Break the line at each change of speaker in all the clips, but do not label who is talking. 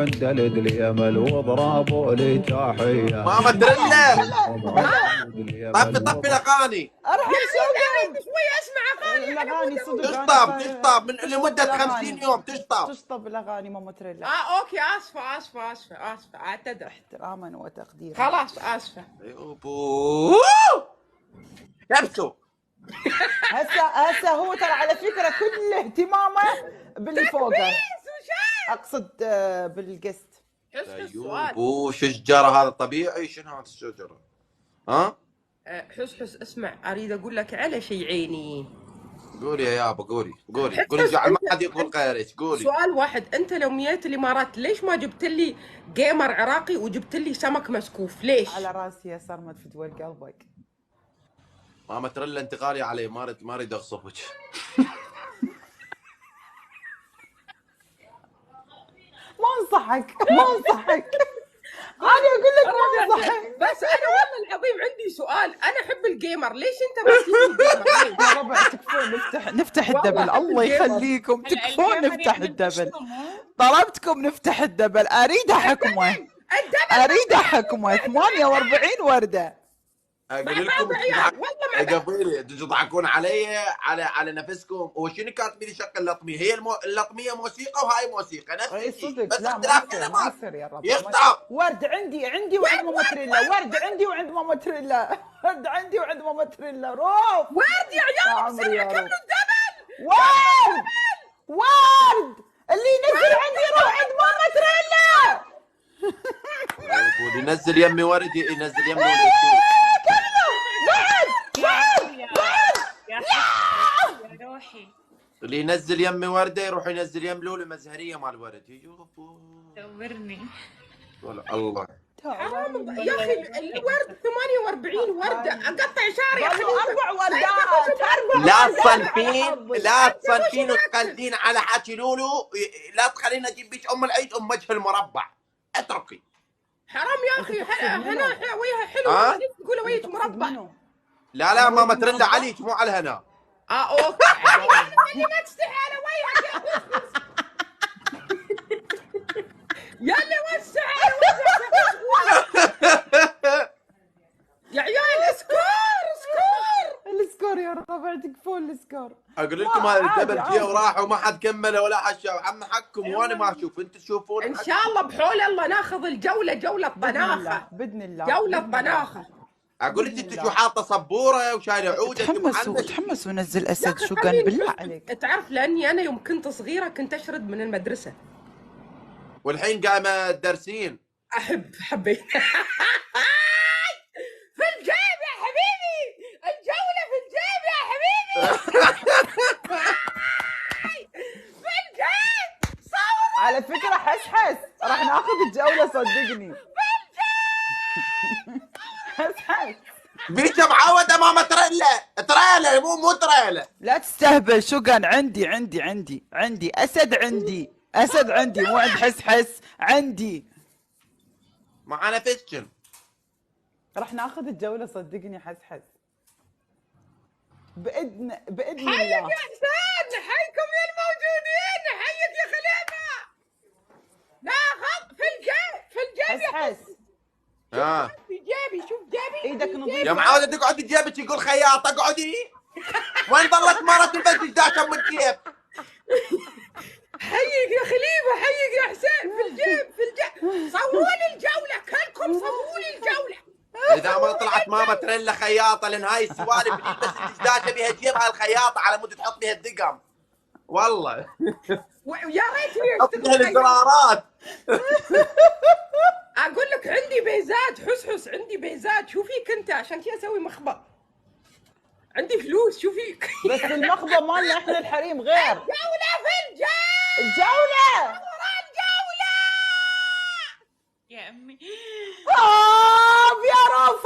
عند اليمل واضربوا لي تحيه.
ماما تريلا طفي الاغاني.
ارحم شوقا
شوي اسمع اغاني.
الاغاني صدق
تشطب من لمده 50 يوم
تشطب الاغاني ماما تريلا.
اوكي اسفه اعتذر
احتراما وتقديرا.
خلاص اسفه.
يوبو يبسوا.
هسه هو ترى على فكره كل اهتمامه باللي فوقه. اقصد بالقست.
يوبو شجره هذا طبيعي؟ شنو هذا الشجره؟ ها؟
حس اسمع اريد اقول لك على شيء عيني.
قولي يا يابا قولي جعل ما حد يقول غيرك. قولي
سؤال واحد، انت لو ميت الامارات ليش ما جبت لي جيمر عراقي وجبت لي سمك مسكوف؟ ليش؟
على راسي يا صرمت في دول قلبك.
ماما ترى انت غاليه علي، ما اريد اغصبك.
ما انصحك انا اقول لك ما انصحك.
بس انا والله العظيم عندي سؤال، انا احب الجيمر، ليش انت ما تجيب الجيمر؟
يا ربع تكفون نفتح الدبل، الله يخليكم تكفون نفتح الدبل. طلبتكم نفتح الدبل، اريد احكمه 48 ورده.
اقول لكم قبيلي تضحكون علي على نفسكم. وشنو كاتبين لي شق اللطميه؟ هي اللطميه موسيقى وهاي موسيقى نفس الشيء، بس اختلاف كلمات. يقطع
ورد عندي وعند ماما تريلا. ورد عندي وعند ماما تريلا. ورد عندي وعند ماما تريلا. روف
ورد يا عيال بسرعه كملوا الدبل.
ورد اللي ينزل عندي يروح عند ماما تريلا.
ينزل يمي ورد ينزل يمي ورد.
يا روحي
اللي ينزل يمي ورده يروح ينزل يم لولو مزهريه مال ورد. يوبو
دورني
الله
يا اخي الورد 48 ورده، اقطع شعري.
4 وردات.
لا تصنفين وتقلدين على حكي لولو. لا تخلينا اجيب بيش ام العيد ام وجه المربع. اتركي
حرام يا اخي. هنا وياها حلو تقول وياك مربع.
لا ماما ترد عليك مو على هنا.
اوكي اللي ما تستحي على وجهك يلا وسع على وجهك يا عيال.
السكور يا ربع تكفون السكور.
اقول لكم هذا الجبل جه وراح وما حد كمله ولا حشا. عم حكم وانا ما اشوف، انتم تشوفون.
ان شاء الله بحول الله ناخذ الجوله جوله طناخه
باذن الله.
جوله طناخه.
اقول لك انت شو حاطه صبوره وشايله عوده.
تحمس ونزل اسد. شو كان بالله عليك؟
تعرف لاني انا يوم كنت صغيره كنت اشرد من المدرسه،
والحين قايمه تدرسين.
حبيت في الجيب يا حبيبي، الجوله في الجيب يا حبيبي. في الجيب صور.
على فكره حس راح ناخذ الجوله صدقني. حس
بيك معوده ماما تريلا مو تريلا.
لا تستهبل. شو كان عندي اسد عندي مو عند حس عندي.
معانا فيشن.
راح ناخذ الجوله صدقني. حس باذن الله.
حيك يا حسين، حيكم يا الموجودين. حيك يا خليفه. ناخذ في الجيب
حس
في جيبي. شوف جيبي
ايدك نظيفه
يا معوده تقعدي جيبك يقول خياطه. اقعدي. وين ظلت مرة البنت داشة من الجيب؟
حيك يا خليفه، حيك يا حسين. في الجيب صوروا لي الجوله كلكم، صوروا لي الجوله.
اذا ما طلعت ماما تريلا خياطه لان هاي السوالف اللي بس الداشة بيها جيب هاي الخياطه على مود تحط بيها الدقم. والله
يا ريتني
حط بيها الزرارات.
اقول لك عندي بيزات. حس عندي بيزات. شو فيك انت؟ عشان كذا اسوي مخبأ. عندي فلوس. شو فيك؟
بس المخبأ مالنا احنا الحريم غير.
جولة في
الجولة
يا امي.
يا روف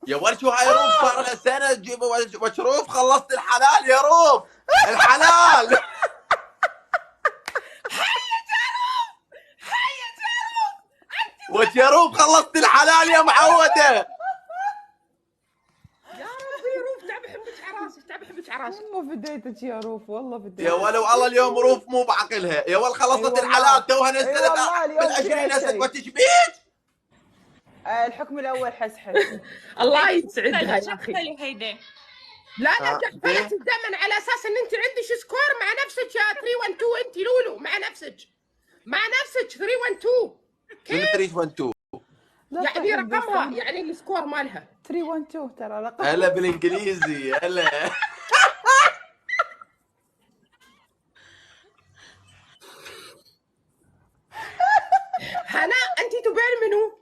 يا ولد شو هاي روف؟ صار لها سنه تجيب وشروف. خلصت الحلال يا روف. الحلال. وشروف خلصت الحلال يا معوده.
يا ربي روف تعب حبك على راسك، تعب حبك على راسك.
مو فديتك يا روف، والله فديتك
يا ولد والله اليوم روف مو بعقلها، يا ولد خلصت الحالات توها نزلت
والله اليوم
بال20
فيها
هسه
شيء.
وتشبيك.
الحكم الاول حسحس.
الله يسعدها يا اخي.
هيدا
لا جحفلت الزمن على اساس ان انت عندك سكور مع نفسك يا 312. انت لولو مع نفسك 312.
شنو 312؟
يعني رقمها، يعني السكور مالها
312 ترى رقم.
هلا بالانجليزي هلا.
هنا انت تبين منو؟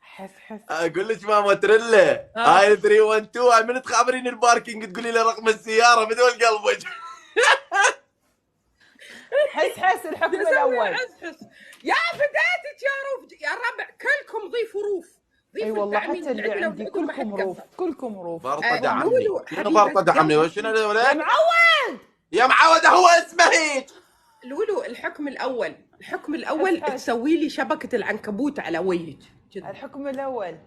حسحس.
اقول لك ماما تريلا هاي 312. هاي من تخابرين الباركينج تقولي لي رقم السياره بدون قلبك.
حسحس الحكم الاول.
يا فديتك يا روف يا ربع، كلكم ضيفوا روف.
اي والله حتى اللي عندي كلكم روف، كلكم روف.
برطة دعمني.
شنو
برطة دعمني وشنو
يا
هذول؟
معود
يا معود هو اسمه هيك.
لولو الحكم الاول تسوي لي شبكه العنكبوت على وجهك.
الحكم الاول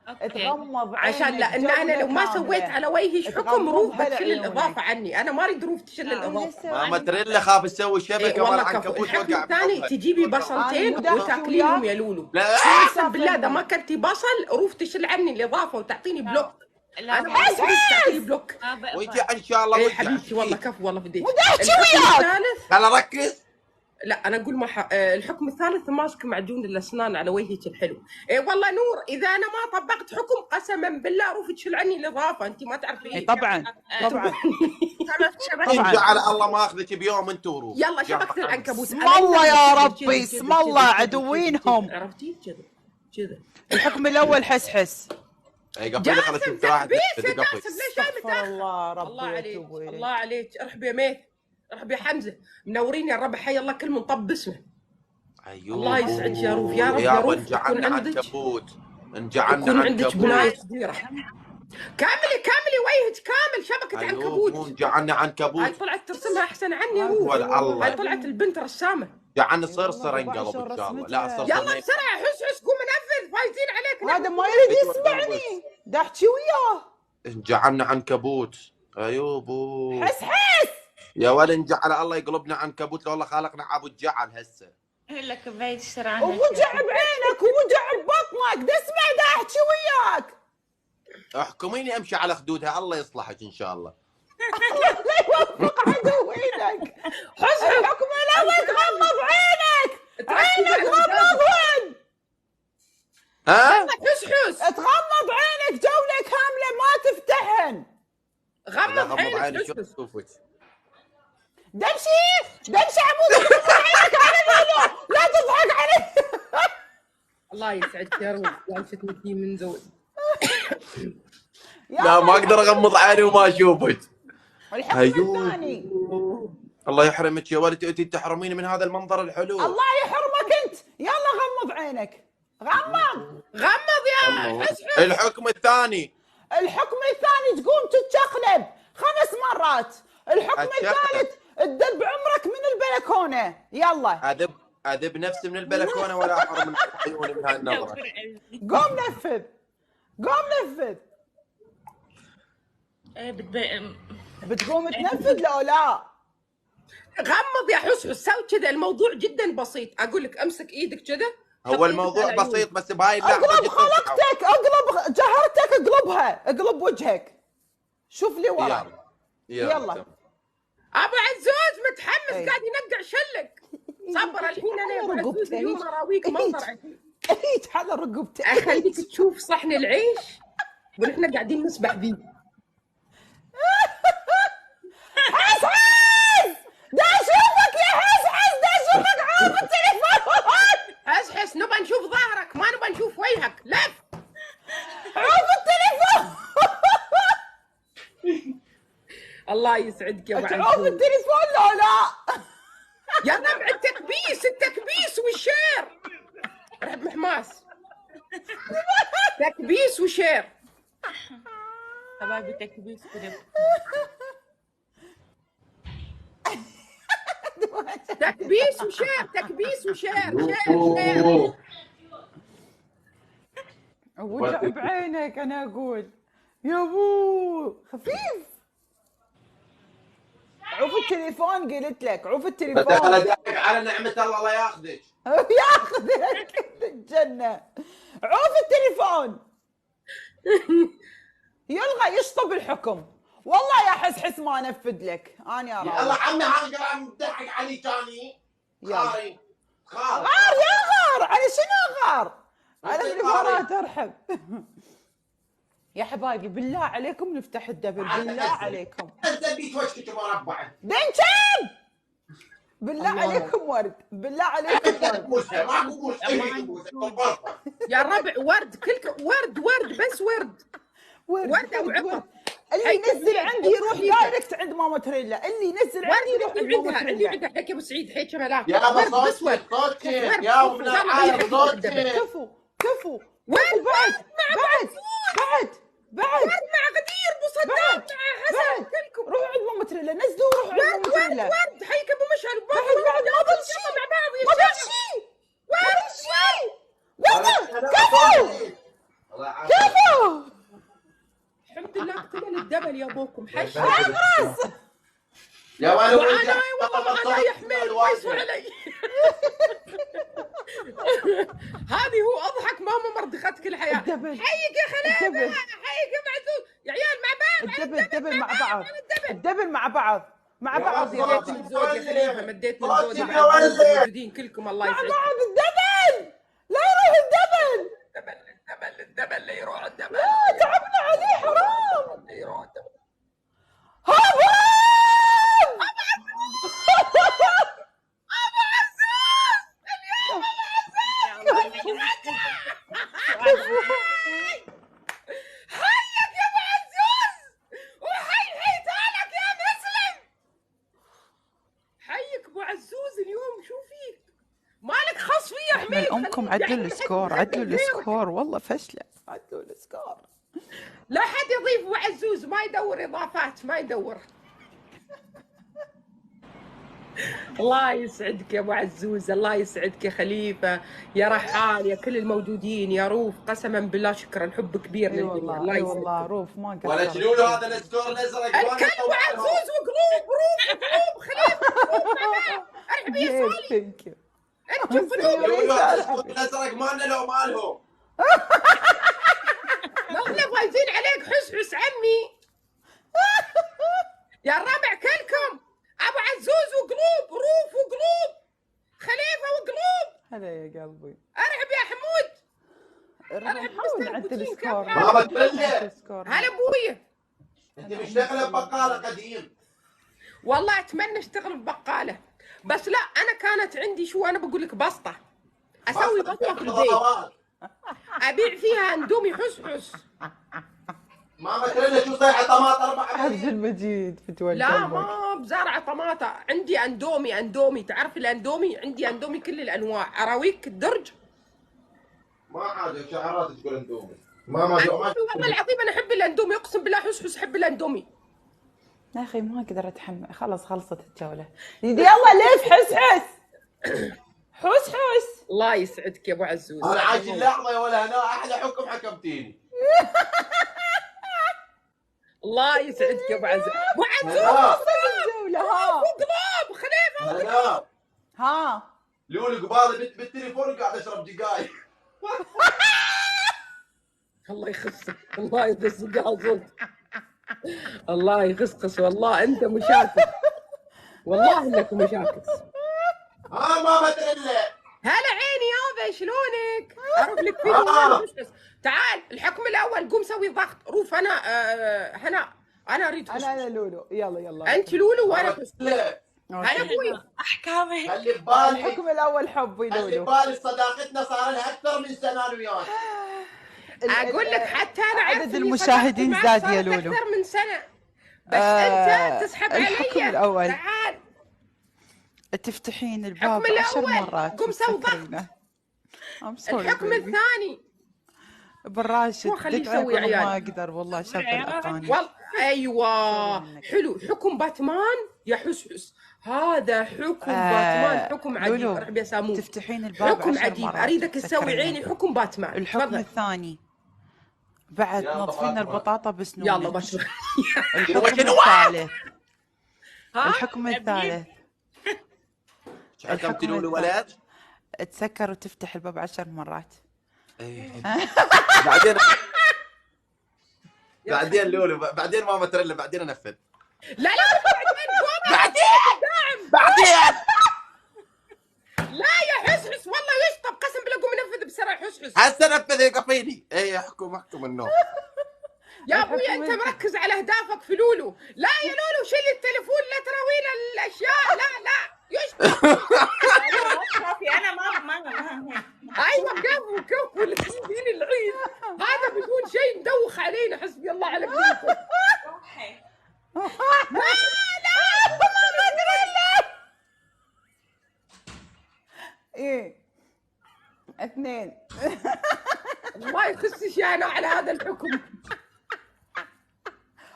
اوكي
تغمض عينك.
عشان لان انا لو ما سويت على وجهك حكم روف
تغمضها
بتشيل
لعيونك.
الاضافه عني. انا ما اريد روف تشيل الاضافه.
ماما تريلا خاف تسوي
إيه
شبكه مال
والله كفو.
عنكبوت
الحكم
وقع
الثاني
بحضنك.
تجيبي بصلتين
أنا مو
وتاكليهم يا لولو.
لا
اقسم بالله اذا ما كلتي بصل روف تشيل عني الاضافه وتعطيني بلوك.
لا
انا ما اريد تعطيني بلوك.
وانت ان شاء الله
ايه
وجهك.
حبيبتي والله كفو والله بديت.
وداعتي
الحكم
وياك.
الثالث
هلا ركز.
لا انا اقول الحكم الثالث ماسك معجون الاسنان على وجهك الحلو. اي والله نور، اذا انا ما طبقت حكم قسما بالله روف تشيل عني الاضافه. انت ما تعرفين.
اي طبعا طبعا
انت على الله ما اخذك بيوم انت وروح.
يلا شبكه العنكبوت.
اسم الله يا ربي، اسم الله عدوينهم.
عرفتي كذا.
الحكم الاول حسحس.
اي قفلي خلص انت راح
تكبيس يا جاسم ليش جاي
استغفر
متاخر؟
الله ربي
الله عليك
وأتوب إليه.
الله عليك. ارحب يا ميت، ارحب يا حمزه، منورين يا رب. حي الله كل من طب اسمه.
ايوه
الله يسعدك يا روف يا رب يا
يابا
روف.
انجعلنا
يكون عندك
عنكبوت. انجعلنا
يكون عندك
عنكبوت.
بنايه صغيره. كاملي وجهك كامل شبكه
ايوه
عنكبوت.
مو انجعلنا عنكبوت.
هاي طلعت ترسمها احسن عني يا روف.
ولا الله.
هاي طلعت البنت رسامه.
جعلنا صرصر انقلب ان شاء الله. لا صرصر
يلا بسرعه حس قوم نفذ، فايزين عليك.
هذا ما يريد يسمعني، دا احكي وياه.
انجعلنا عنكبوت. ايوه بو
حسحس.
يا ولد انجعل الله يقلبنا عنكبوت. لو الله خالقنا ابو الجعل هسه.
هلا كوبايه شرعان.
ووجع بعينك ووجع ببطنك، دا اسمع دا احكي وياك.
احكميني امشي على خدودها الله يصلحك ان شاء الله.
الله يوفق عدوينك.
حس
الحكم الاول تغمض عينك، عينك غمضهن.
ها؟
حس
تغمض عينك جولة كاملة ما تفتحن.
غمض
عيني
عينك.
شوف اشوفك.
دمشي عمودك، غمض عينك على لولو، لا تضحك علي.
الله يسعدك يا روح. لامستني فيه من زود.
لا ما اقدر اغمض عيني وما اشوفك.
الحكم
أيوه.
الثاني.
الله يحرمك يا ولد، انت تحرميني من هذا المنظر الحلو.
الله يحرمك انت، يلا غمض عينك، غمض
يا حس.
الحكم الثاني.
الحكم الثاني تقوم تتشقلب 5 مرات. الحكم
أتشقلب.
الثالث تدب عمرك من البلكونة. يلا
اذب نفسي من البلكونه ولا احرم من عيوني من هاي النظره.
قوم نفذ، قوم نفذ. بتقوم تنفذ لو لا؟
غمض يا حس. سوي كذا، الموضوع جدا بسيط. اقول لك امسك ايدك كذا.
هو الموضوع بسيط بس بهاي اللحظه
اقلب
جدا
خلقتك، اقلب جهرتك، اقلبها، اقلب وجهك، شوف لي ورا. يلا.
ابو عزوز متحمس
أي.
قاعد ينقع شلك. صبر الحين انا يا ابو عزوز
رقبتي.
اليوم اراويك منظر عجيب.
ايش على رقبتك.
اخليك تشوف صحن العيش ونحن قاعدين نسبح فيه.
حسحس دا اشوفك يا حسحس، دا اشوفك عارف التليفون.
حس نبى نشوف ظهرك ما نبى نشوف وجهك. لف
عوف التليفون.
الله يسعدك يا ابو
تعوف
عزوز.
التليفون لو لا؟
يا ربع التكبيس والشير. رحب محماس. تكبيس وشير.
حبايبي تكبيس كده.
تكبيس وشير. شير.
وجع بعينك انا اقول يا ابو خفيف. التليفون قلت لك، عوف
بدك
التليفون.
ادعك على نعمه الله لا ياخذك.
ياخذك الجنه. عوف التليفون. يلغى يشطب الحكم. والله يا حس ما انفذ لك انا راضي.
يلا عمي هذا عم تضحك علي ثاني. غاري
غار يا غار. على شنو غار؟ على تليفونات ارحب. يا حبايبي بالله عليكم نفتح الدبل، بالله عليكم.
الزبيت وجهك مربع.
بنشب بالله عليكم ورد، بالله عليكم ورد.
ماكو بوس.
يا الربع ورد كلكم ورد بس ورد او عقب.
اللي ينزل عندي يروح دايركت عند ماما تريلا، اللي ينزل عندي يروح عند ماما
عندها
تريلا.
حيك ابو سعيد حيك ملاك.
يا ابو صوتك يا ابن العالم صوتك.
كفو
وين
بعد
مع غدير ابو صدام مع حسن كلكم
روحوا عند ماما تريلا، نزلوا روحوا عند ماما تريلا.
ورد حيك ابو مشعل
بعد ما ضل شيء
مع بعض
ما ضل شيء كفو.
الحمد لله اكتمل الدبل يا ابوكم حش.
يا ولد
وانا يا حميد ويسوا علي. هذه هو اضحك ماما مرضختك الحياه. حيك يا خليفه، حيك يا معزوز يا عيال مع بعض.
الدبل مع بعض، الدبل مع بعض يا
مديت من زود يا خليفه، مديت من زود موجودين كلكم الله يسعدكم.
مع بعض الدبل لا يروح الدبل.
الدبل لا يروح الدبل.
لا تعبنا عليه حرام.
لا يروح الدبل. حيك يا ابو عزوز وحي حيتانك يا مسلم. حيك ابو عزوز اليوم شو فيك؟ مالك خص فيا يا حميد.
امكم عدلوا السكور، عدلوا السكور والله فشله. عدلوا السكور.
لا حد يضيف ابو عزوز، ما يدور اضافات، ما يدور. الله يسعدك يا ابو عزوز، الله يسعدك يا خليفه، يا رحال، يا كل الموجودين، يا روف، قسما بالله شكرا، حب كبير للجميع. الله يسعدك
والله روف ما قصرت.
ولا تشيلوا له هذا السكور الازرق.
الكل ابو عزوز وقلوب خليفه ارحب يا سولي. انتم قلوب
السكور الازرق مالنا لو مالهم.
احنا فايزين عليك حسحس عمي. يا الربع كلكم ابو عزوز وقلوب، روف وقلوب، خليفه وقلوب.
هلا يا قلبي.
ارحب يا حمود.
نحاول نعدل السكور.
ماما تبلع.
هلا ابويا.
انت مشتغله ببقاله قديم.
والله اتمنى اشتغل ببقاله، بس لا انا كانت عندي شو انا بقول لك بسطه. اسوي بسطه في البيت. ابيع فيها اندومي حسحس.
ماما تريلا شو صيحه طماط 4
عبد المجيد فتولى.
لا ما بزارع طماطة، عندي اندومي، تعرف الاندومي؟ عندي اندومي كل الانواع، اراويك الدرج.
ما حاجه شعارات تقول اندومي. ماما
والله العظيم انا احب الاندومي، اقسم بالله حسحس احب الاندومي.
يا اخي ما اقدر اتحمل، خلص خلصت الجوله. يلا ليش حسحس. حسحس.
الله يسعدك يا ابو عزوز.
انا عايش اللحظه يا ولا هنا احلى حكم حكمتيني.
الله يسعدك يا ابو عزوز. ابو عزوز
الجوله ها
وقلوب خليفه.
هلا
ها
لولو قبالي بالتليفون قاعد اشرب دقايق.
الله يخصك، الله يخصك يا عزوز، الله يخصقص، والله انت مشاكس، والله انك مشاكس.
ماما تريلا.
هلا عيني يابا شلونك؟ اروح لك فيه. تعال الحكم الاول، قوم سوي ضغط. روف انا انا اريد
انا لولو. يلا
انت لولو وانا
لا
هلا ابوي.
احكامي
خلي ببالي
الحكم الاول حبي
خلي
لولو.
ببالي صداقتنا صار لها اكثر من سنه انا وياك.
اقول لك حتى انا
عدد المشاهدين زاد يا لولو
اكثر من سنه، بس انت تسحب علي.
الحكم الاول
تعال
تفتحين الباب 10 مرات.
قوم سوي ضغط. الحكم الثاني
بالراشد
خليه يسوي عيال.
ما اقدر والله اشغل اغاني.
والله ايوه حلو. حكم باتمان يا حسحس، هذا حكم باتمان، حكم عجيب. ارحب يا سامون.
تفتحين الباب
حكم عجيب، اريدك تسوي عيني. حكم باتمان.
الحكم الثاني بعد نظفين البطاطا بسنونك.
يلا بس.
الحكم الثالث الحكم الثالث.
حكمت لولو ولد؟
تسكر وتفتح الباب 10 مرات.
بعدين بعدين لولو، بعدين ماما ترى، بعدين انفذ.
لا
بعدين
لا يا حسحس والله يشطب، قسم بالله قوم نفذ بسرعه حسحس.
هسه نفذ يقفيني. اي احكم النوم.
يا ابوي انت مركز على اهدافك في لولو. لا يا لولو شيل التليفون، لا تراوينا الاشياء. لا يشطب.
انا ما
ايوه كفو الدين العيد هذا بدون شيء مدوخ علينا. حسبي الله على كلكم.
ايه 2.
ما يخصش انا على هذا الحكم.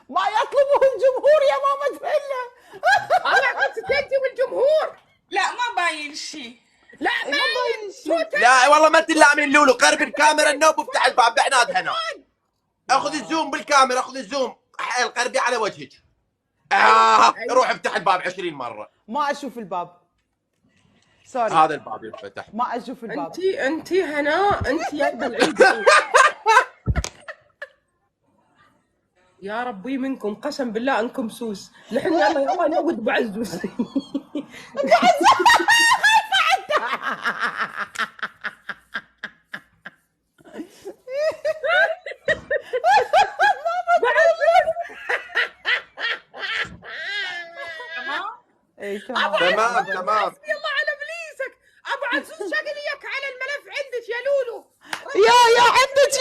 ما يطلبه الجمهور يا ماما تفله.
انا قلت انت والجمهور.
لا ما باين شيء.
لا
ما باين شيء.
لا والله ما تلامين لولو. قرب الكاميرا النوب وافتح الباب. عناد هنا. اخذ الزوم بالكاميرا، اخذ الزوم. قربي على وجهك. روح افتح الباب 20 مرة.
ما اشوف الباب. سوري.
هذا الباب ينفتح.
ما اشوف الباب.
انت هنا، انت يا ابن العيد. يا ربي منكم قسم بالله انكم سوس. نحن يلا نعود ابو عزوز.
تمام.
يلا على ابليسك ابو عزوز. شغليك على الملف عندك يا لولو.
يا عندك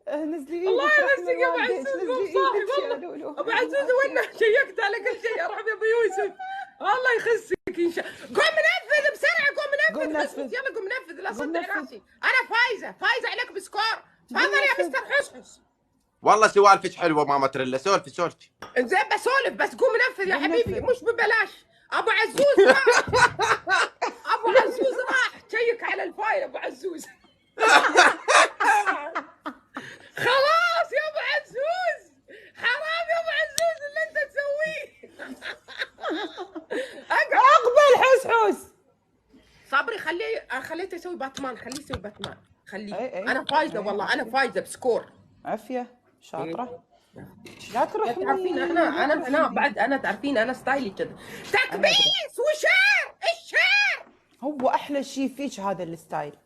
نزلي
الله يمسك يا ابو عزوز. مو صاحي والله. ابو عزوز وين شيكت على كل شيء. ارحب يا ابو يوسف. الله يخسك ان شاء الله. قوم نفذ بسرعه. قوم نفذ. يلا قوم نفذ. لا صدق راسي. انا فايزه عليك بسكور. تفضل يا مستر حسحس.
والله سوالفك حلوه ماما تريلا. سولفي.
زين بسولف بس قوم نفذ يا حبيبي. مش ببلاش. ابو عزوز راح. ابو عزوز راح. شيك على الفايل ابو عزوز. خلاص يا ابو عزوز. حرام يا ابو عزوز اللي انت تسويه.
اقبل حسحس.
صبري خليته يسوي باتمان. خليه يسوي باتمان. خليه.
أي.
انا فايزه والله. انا فايزه بسكور.
عافيه شاطره. لا تروح.
تعرفين انا بعد انا تعرفين انا ستايلي كذا. تكبيس وشير. الشير
هو احلى شيء فيك هذا الستايل.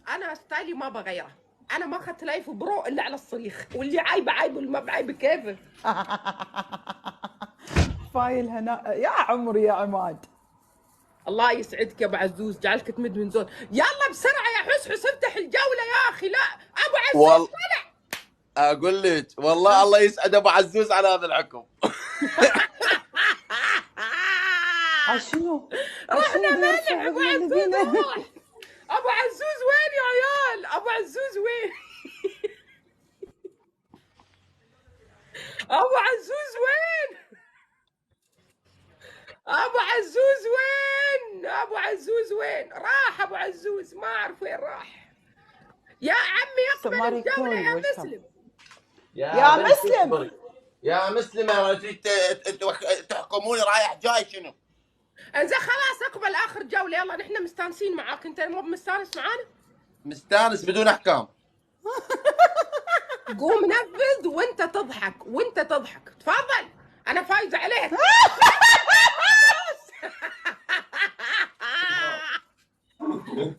انا ستايلي ما بغيره. انا ما اخذت لايف برو الا على الصريخ، واللي عايبه واللي ما بعايبه كيفه.
فايل هنا يا عمري يا عماد.
الله يسعدك يا ابو عزوز. جعلك تمد من زون. يلا بسرعه يا حسحس افتح الجوله يا اخي. لا ابو عزوز طلع.
اقول لك والله الله يسعد ابو عزوز على هذا الحكم.
شنو؟
رحنا مالح ابو عزوز. راح. ابو عزوز وين يا عيال؟ ابو عزوز وين؟ ابو عزوز وين؟ ابو عزوز وين؟ ابو عزوز وين؟ راح ابو عزوز. ما اعرف وين راح. يا عمي اقبل الجولة يا مسلم.
يا مسلم.
يا مسلم تحكموني رايح جاي شنو؟
انزين خلاص اقبل اخر جولة. يلا نحن مستانسين معاك. انت مو مستانس معانا؟
مستانس بدون احكام.
قوم نفذ وانت تضحك. تفضل. انا فايزة عليك.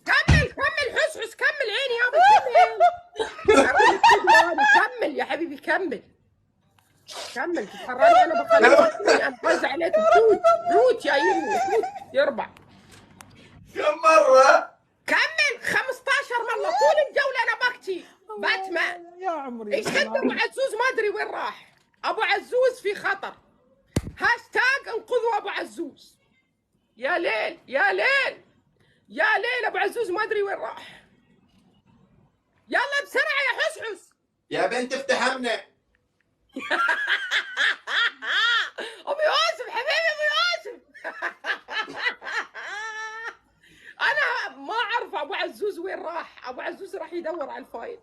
كمل حسحس. كمل عيني يا ابو. كمل يا حبيبي. كمل تتحراني. انا بخليك. انا فايزة عليك. روت يا يمي. يربع.
كم مرة؟
كمل 15 مرة طول الجولة. انا بكتي باتمان
يا عمري.
ايش قد ابو عزوز ما ادري وين راح. ابو عزوز في خطر. هاشتاج انقذوا ابو عزوز. يا ليل يا ليل يا ليل. ابو عزوز ما ادري وين راح. يلا بسرعة يا حسحس.
يا بنت افتحمنا.
ابو يوسف حبيبي ابو يوسف. انا ما اعرف ابو عزوز وين راح؟ ابو عزوز راح يدور على الفايل.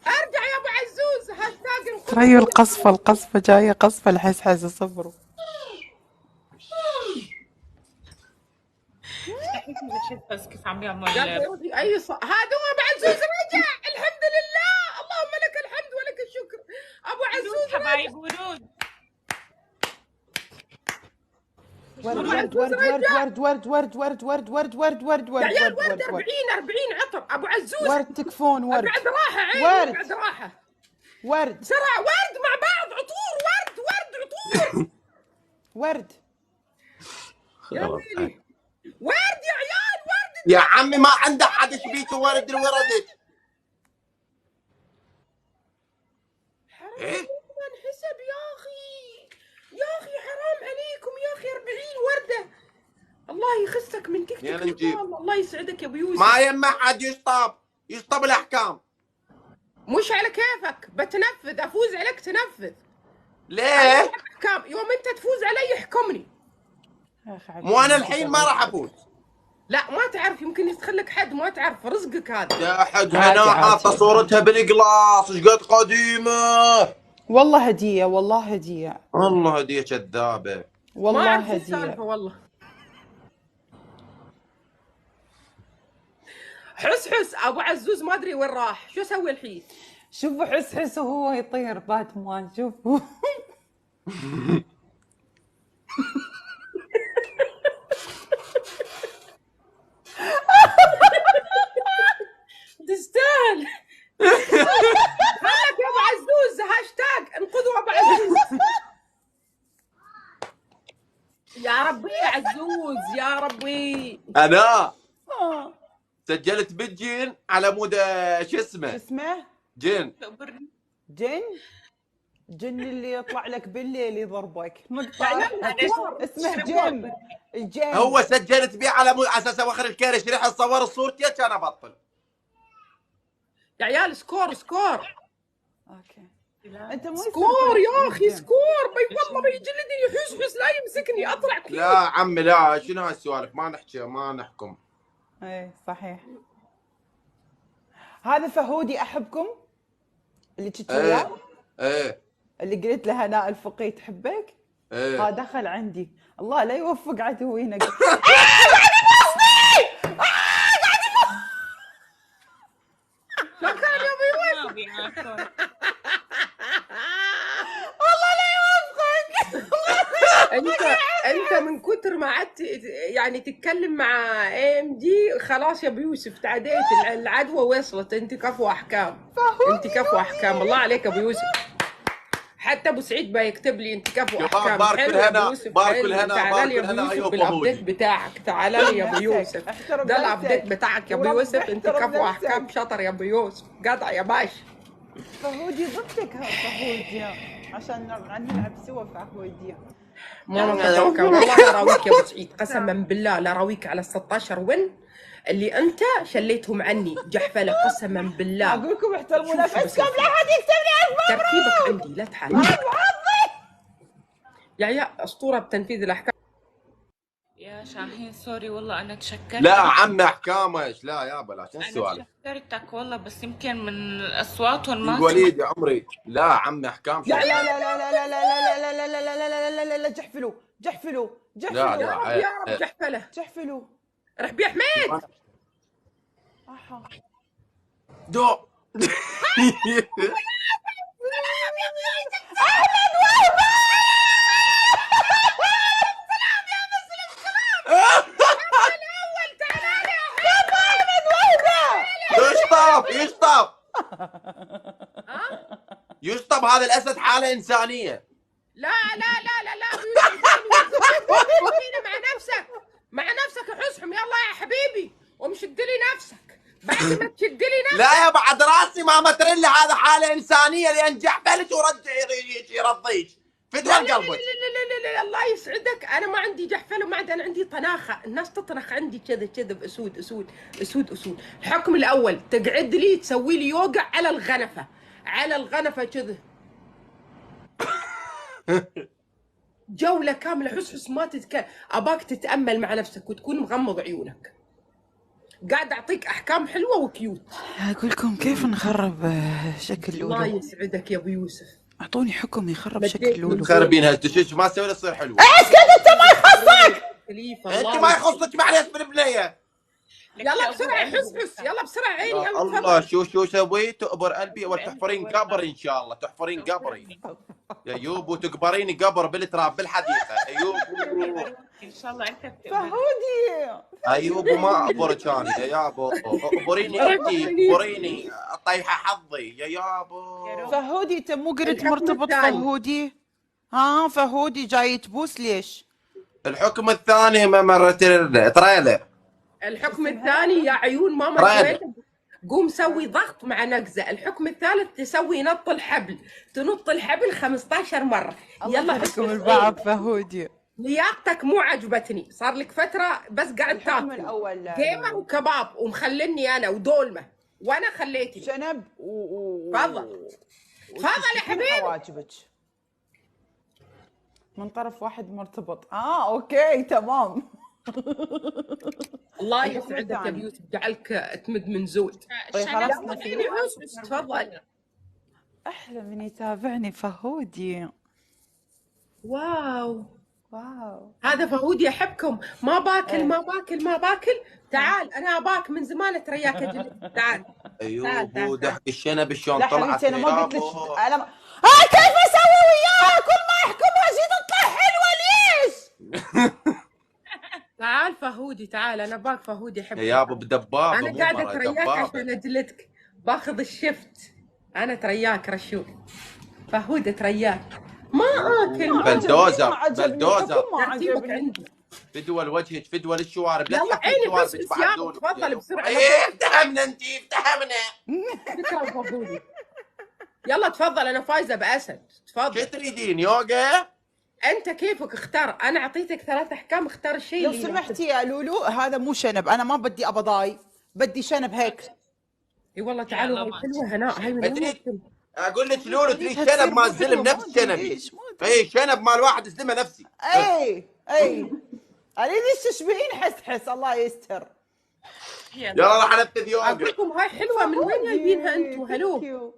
ارجع يا ابو عزوز. هاشتاج
تريوا القصفة جاية قصفة الحسحس صبروا.
بس كيف عم يعمل
اي هذا هو ابو عزوز رجع. الحمد لله، اللهم لك الحمد ولك الشكر. ابو عزوز
حبايب ورود.
ورد.
يا عيال ورد 40 عطر. ابو عزوز
ورد تكفون ورد.
بعد راحه عيني بعد راحه.
ورد
بسرعه ورد مع بعض عطور. ورد عطور.
ورد
يا ويلي ورد يا عيال ورد.
يا عمي ما عنده حد شبيته ورد الوردت.
حرام ما انحسب يا اخي حرام عليكم يا اخي. 40 ورده. الله يخسك من تيك توك. الله يسعدك يا ابو يوسف.
ما يما حد يشطب الاحكام.
مش على كيفك بتنفذ. افوز عليك تنفذ.
ليه؟
احكام يوم انت تفوز علي احكمني.
مو انا الحين ما راح افوز.
لا ما تعرف، يمكن يدخلك حد ما تعرف. رزقك هذا.
يا حق هنا حاطه صورتها بالقلاص. ايش قد قديمه.
والله هدية والله هدية.
والله هدية كذابة.
والله
ما
هدية
والله. حس ابو عزوز ما ادري وين راح. شو اسوي الحين؟
شوفوا حس وهو يطير باتمان. شوفوا
تستاهل. خلك يا ابو عزوز. هاشتاج انقذوا ابو عزوز. يا ربي يا عزوز يا ربي.
انا سجلت بالجن على مود شو
اسمه
جن
اللي يطلع لك بالليل يضربك مقطع. اسمه الجن.
هو سجلت بيه على مود على اساس اواخر الكرش ريح اصور صورتي كان ابطل.
يا عيال سكور.
اوكي انت مو
سكور يا اخي سكور. والله بيجلدني يحس لا يمسكني اطلع كثير.
لا عمي لا. شنو هالسوالف؟ ما نحكي ما نحكم.
ايه صحيح. هذا فهودي احبكم اللي كنت وياه.
ايه
اللي قلت له هناء الفقي تحبك.
ايه
دخل عندي. الله لا يوفق عدوينا.
شكرا يا ابو يوسف.
والله لا يوفقك.
انت من كتر ما عدت يعني تتكلم مع ام دي خلاص يا ابو يوسف تعديت. العدوى وصلت. انت كفو احكام. انت كفو احكام. الله عليك ابو يوسف. حتى ابو سعيد بيكتب لي انت كفو احكام.
بارك الهنا بارك الهنا.
تعال لي يا ابو يوسف بالابديت بتاعك. تعال لي يا ابو يوسف. ده الابديت بتاعك يا ابو يوسف. انت كفو احكام. شاطر يا ابو يوسف. قطع يا باشا.
فهودي ضدك. فهودي عشان نلعب سوا فهودي.
والله لا راويك يا ابو سعيد. قسما بالله لا راويك على 16 ون اللي انت شليتهم عني جحفله. قسما بالله
اقول لكم احترموا نفسكم. لا حد يكتب لي
ترتيبك عندي. لا تحاول يا اسطوره بتنفيذ الاحكام.
يا شاهين سوري والله انا تشكرت.
لا عمي احكامش. لا يا بلاش السوالف.
انا تشكرتك والله بس يمكن من اصواتهم ما
الوليد يا عمري. لا عمي احكام.
لا لا لا لا لا لا لا لا لا لا لا لا جحفلوا
لا
يا رب جحفله.
جحفلوا.
رحبي يا حميد.
دو يشطب هذا الاسد حاله انسانيه.
لا مع نفسك حسهم. يلا يا حبيبي ومشد لي نفسك. بعد ما تشد لي نفسك.
لا يا بعد راسي ما مترلي. هذا حاله انسانيه لان جحفلت ورجع يرضيش فدوى قلبك.
لا الله يسعدك. انا ما عندي جحفل وما عندي. انا عندي طناخه. الناس تطنخ عندي كذا باسود. الحكم الاول تقعد لي تسوي لي يوقع على الغنفه كذا. جولة كاملة حس ما تتكلم، اباك تتأمل مع نفسك وتكون مغمض عيونك. قاعد اعطيك احكام حلوة وكيوت.
اقول لكم كيف نخرب شكل
الله
لولو.
يسعدك يا ابو يوسف.
اعطوني حكم يخرب
بديت
شكل لولو.
خربين هالتشيش ما تسوي له تصير حلوه.
اسكت انت ما يخصك.
خليفة
انت
الله
ما يخصك معلش بالبنيه.
يلا بسرعة حس يلا بسرعة عيني
يا
يلا
الله
تفضل.
شو سويت تقبر قلبي وتحفرين قبر ان شاء الله تحفرين قبري يا يوبو تقبريني قبر بالتراب بالحديقه ايوبو
ان شاء الله انت بتقبل.
فهودي
ايوبو ما اقبرك انا يا يابو اقبريني انت اقبريني طيحه حظي يا يابو.
فهودي انت مو قلت
الحكم
مرتبط
الثاني.
فهودي؟ ها فهودي جاي تبوس ليش؟
الحكم الثاني مرة تريلر.
الحكم الثاني يا عيون ماما
راد.
جويدة، قوم سوي ضغط مع نقزة. الحكم الثالث تسوي نط الحبل، تنط الحبل 15 مرة. يلا
يحبكم
حس
البعض فهودي.
لياقتك مو عجبتني، صار لك فترة بس قاعد
الحكم
تاكل
الاول
قيمة وكباب ومخلني انا ودولمة وانا خليتني.
شنب
تفضل تفضل يا حبيبي.
حواجبك من طرف واحد مرتبط. اوكي تمام.
الله
الحكم
يسعدك يا
الثاني.
بيوسف، جعلك تمد من زوج.
طيب
شنب
خلاص
يلا عيني حس تفضل.
احلى من يتابعني فهودي.
واو
واو
هذا فهودي يحبكم. ما باكل ما باكل ما باكل. تعال انا اباك من زمان اترياك اجلس. تعال
ايوبو دحك الشنب شلون
لا
طلعت
حبيبتي انا ما قلت لك
يابو.
انا ما... كيف اسوي وياها كل ما يحكمها شي تطلع حلوه ليش؟
تعال فهودي تعال انا اباك فهودي يحبك.
يا يابو بدبابه
انا
مو
قاعده
مرة،
اترياك
دبابة.
عشان اجلدك. باخذ الشفت انا ترياك رشوق. فهود ترياك ما اكل ما
بلدوزر بلدوزر
ترتيبك عندي.
فدوى لوجهك فدوى للشوارب لا
يلا
تحكي
عيني
الشوارب
بس
يشبع
يلا
الدول.
تفضل بسرعه.
ايه افتهمنا انت افتهمنا.
شكرا فهودي. يلا تفضل انا فايزه باسد.
شو
تفضل
تريدين يوغا؟
انت كيفك اختار. انا اعطيتك 3 احكام اختار الشيء
لو
اللي
سمحتي يا لولو هذا مو شنب، انا ما بدي ابضاي، بدي شنب هيك.
اي والله تعالوا
يلا
هاي حلوه هناء هاي من
أدري.
وين؟
اقول لك لولو تريد
خليتها
شنب مال
تصير
زلم
حلوة،
نفس
ما أدري
شنبي.
ليش، ما أدري.
اي شنب مال واحد زلمه نفسي.
اي اريد تشبهين حس الله يستر.
يلا راح انفذ يوغا.
اقول لكم هاي حلوه من وين جايبينها انتم؟ هلو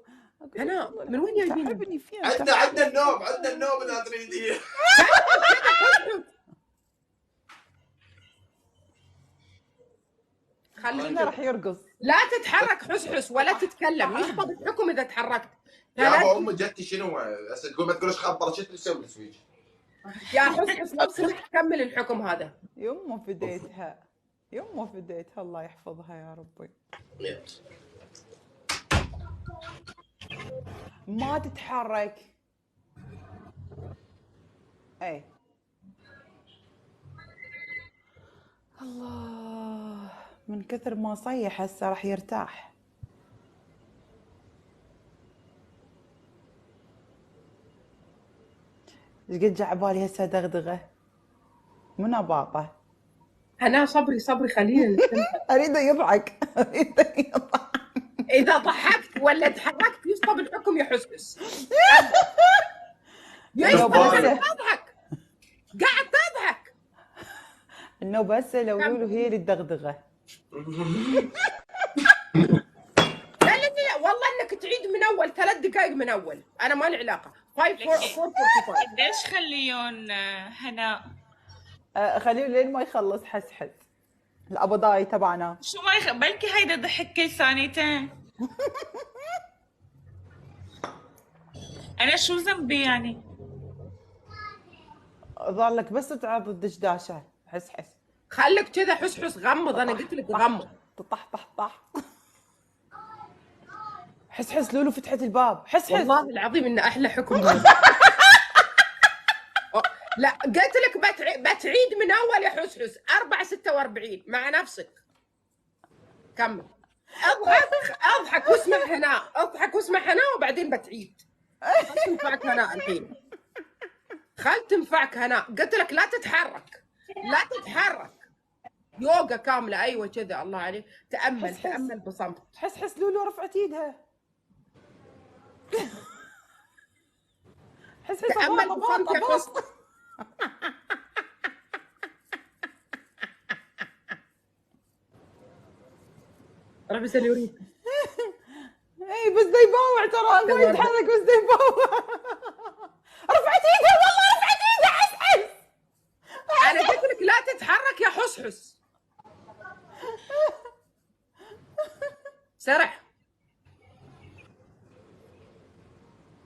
هناء من وين جايبينها؟
تعبني فيها
عندنا النوم عندنا النوم اذا تريدين.
خلينا راح يرقص.
لا تتحرك حسحس ولا تتكلم. يخطب الحكم اذا تحركت.
يابا ام جدتي شنو هسه تقول ما تقولش خبره شو تسوي سويج.
يا حسحس لو سمحت كمل الحكم هذا.
يمه فديتها يمه فديتها الله يحفظها يا ربي. ما تتحرك. اي الله من كثر ما صيح هسه راح يرتاح. ايش قد جا عبالي هسه دغدغه من اباطه.
هناء صبري خلينا نستمتع.
اريده يضحك اريده يضحك.
اذا ضحكت ولا تحركت يسطب الحكم يا حسحس. قاعد تضحك.
النوبة هسه لو لولو هي اللي تدغدغه.
لا والله انك تعيد من اول 3 دقائق من اول. انا ما لي علاقه. 5
ليش خليون هناء؟
خليه لين ما يخلص حسحس الابضاي تبعنا.
شو ما بلكي هيدا ضحك كل ثانيتين. انا شو ذنبي يعني؟
ظلك بس تعرض الدشداشه حسحس.
خليك كذا حسحس غمض. انا قلت لك غمض.
طح طح طح. حسحس لولو فتحت الباب. حسحس
والله العظيم انه احلى حكم. لا قلت لك بتعيد من اول يا حسحس. 4:46 مع نفسك. كمل. اضحك واسمع هناء. اضحك واسمع هناء وبعدين بتعيد. خل تنفعك هناء الحين. خل تنفعك هناء. قلت لك لا تتحرك. لا تتحرك. يوغا كامله. ايوه كذا الله عليك. تامل تامل بصمت.
حسحس لولو رفعت ايدها. حسحس
تامل بصمت يا حسن. روح بسالي وريد.
اي بس دا يباوع ترى، ما يتحرك بس دا يباوع. رفعت ايدها والله، رفعت ايدها. حس
انا قلت لك لا تتحرك يا حسحس. سرح.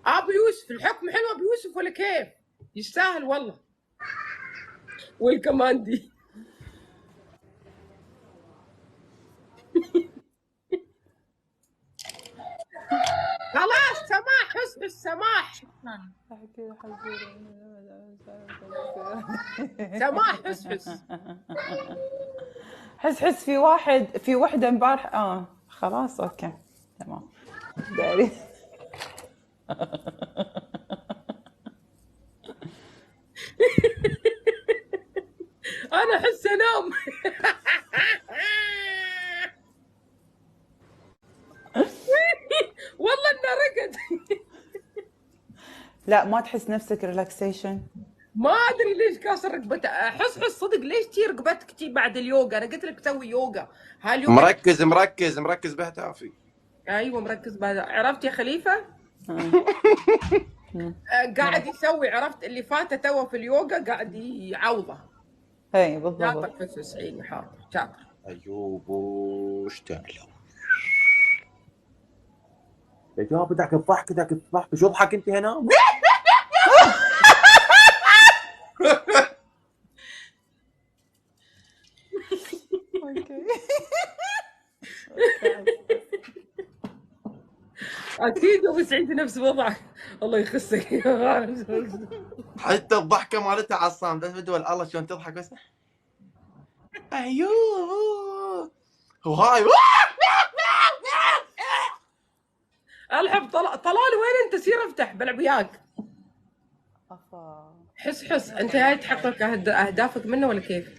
ابو يوسف الحكم حلو ابو يوسف ولا كيف؟ يستاهل والله. والكماندي. خلاص سماح، حسن السماح. سماح
حس في وحده امبارح. خلاص اوكي تمام داري.
انا احس انام. والله انه رقد.
لا ما تحس نفسك ريلاكسيشن؟
ما ادري ليش كاسر رقبته. حس صدق ليش تي رقبتك تي بعد اليوغا؟ انا قلت لك سوي يوغا.
مركز باهدافي.
ايوه مركز بعد. عرفت يا خليفه؟ قاعد يسوي، عرفت اللي فاته تو في اليوغا قاعد يعوضه.
اي بالضبط.
شاطر حسس. عيني حاضر شاطر.
ايوب وش تعلم يا جاب ذاك الضحك شو ضحك انت هنا؟
اكيد بس عندي نفس وضعك. الله يخسك.
حتى الضحكه مالتها عصام بس بدول الله شلون تضحك بس. ايوه وهاي
الحب. طلال وين انت؟ سير افتح بلعب وياك. حس انت جاي تحقق اهدافك منه ولا كيف؟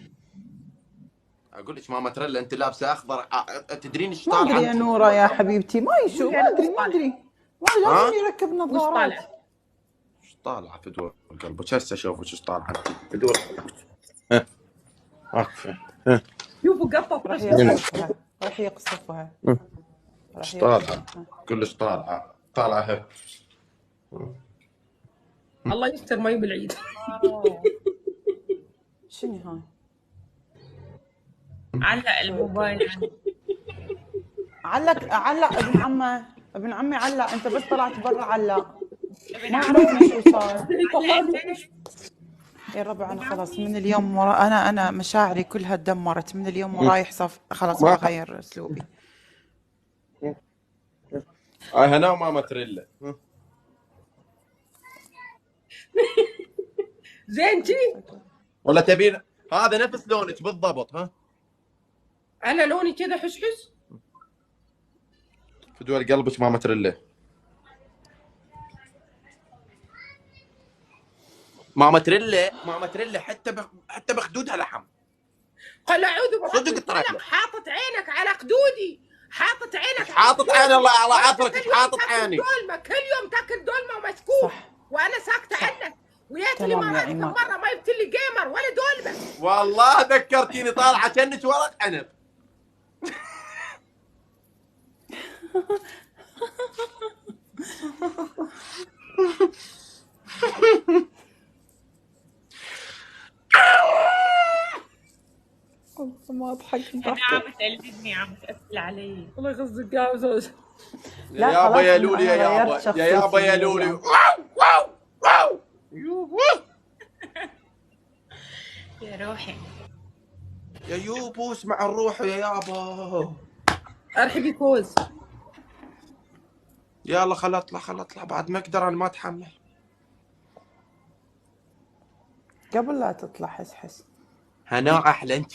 اقول لك ماما ترى انت لابسه اخضر. تدرين ايش
ما
طالع؟
ادري يا نوره يا حبيبتي، ما يشوف. ما ادري لازم يركب نظارات.
ايش طالعه فدوى قلبك؟ هسه اشوف ايش طالعه فدوى. واقفه.
شوفوا قطه
راح يقصفها.
ايش طالعه؟ كلش طالعه هيك.
الله يستر ما يبي العيد.
شنو هاي؟
علق الموبايل.
علق ابن عمي علق. انت بس طلعت برا علق. ما عرفنا شو صار. يا ربع انا خلاص من اليوم انا مشاعري كلها تدمرت من اليوم ورايح خلاص بغير اسلوبي.
هنا وماما تريلا.
زين جي
ولا تبين هذا نفس لونك بالضبط؟ ها
انا لوني كذا حسحس.
فدوى قلبك ماما تريلا. ماما تريلا حتى بخدودها لحم.
قال اعوذ بربك
صدق
الفلق. حاطط عينك على خدودي. حاطط عينك.
حاطط عين الله على عطرك. حاطط عيني.
دولمه كل يوم تاكل دولمه ومسكوت. وانا ساكته عنك. وياك اللي ما رايك مره ما جبت لي جيمر ولا دولمه.
والله ذكرتيني طالعه كأنك ورق عنب.
ما اضحك.
انا عم تقلدني، عم تقفل علي.
الله يخزك يا زوج.
يا يابا يا لولي يا يابا يا لولي.
يا روحي
يا يوبو اسمع الروح يا يابا.
ارحبي كوز.
يلا خل اطلع بعد ما اقدر. انا ما اتحمل.
قبل لا تطلع حس
هنا احلى. انت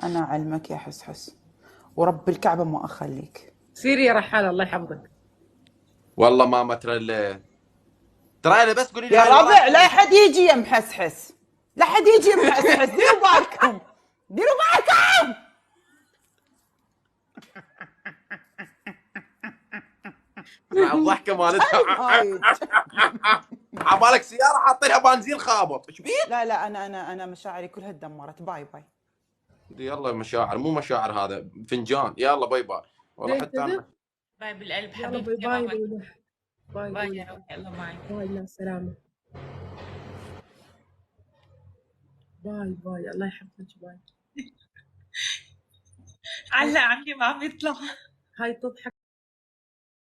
انا علمك يا حس ورب الكعبه ما اخليك.
سيري يا رحال الله يحفظك.
والله ماما ترى انا بس قولي لي
يا ربع لا حد يجي يمحسحس. لا حد يجي يمحسحس. ديروا بالكم. ديروا بالكم.
مع الضحكه مالتها. عبالك سياره حاطينها بنزين خابط، ايش بيك؟
لا انا مشاعري كلها تدمرت. باي باي.
يلا مشاعر، مو مشاعر، هذا فنجان. يلا باي باي. والله حتى انا
باي بالقلب
يلا
حبيبتي.
باي باي باي
باي يا روحي، الله معك.
باي، مع السلامة. باي باي، الله يحفظك. باي.
علق عمي ما عم يطلع.
هاي تضحك.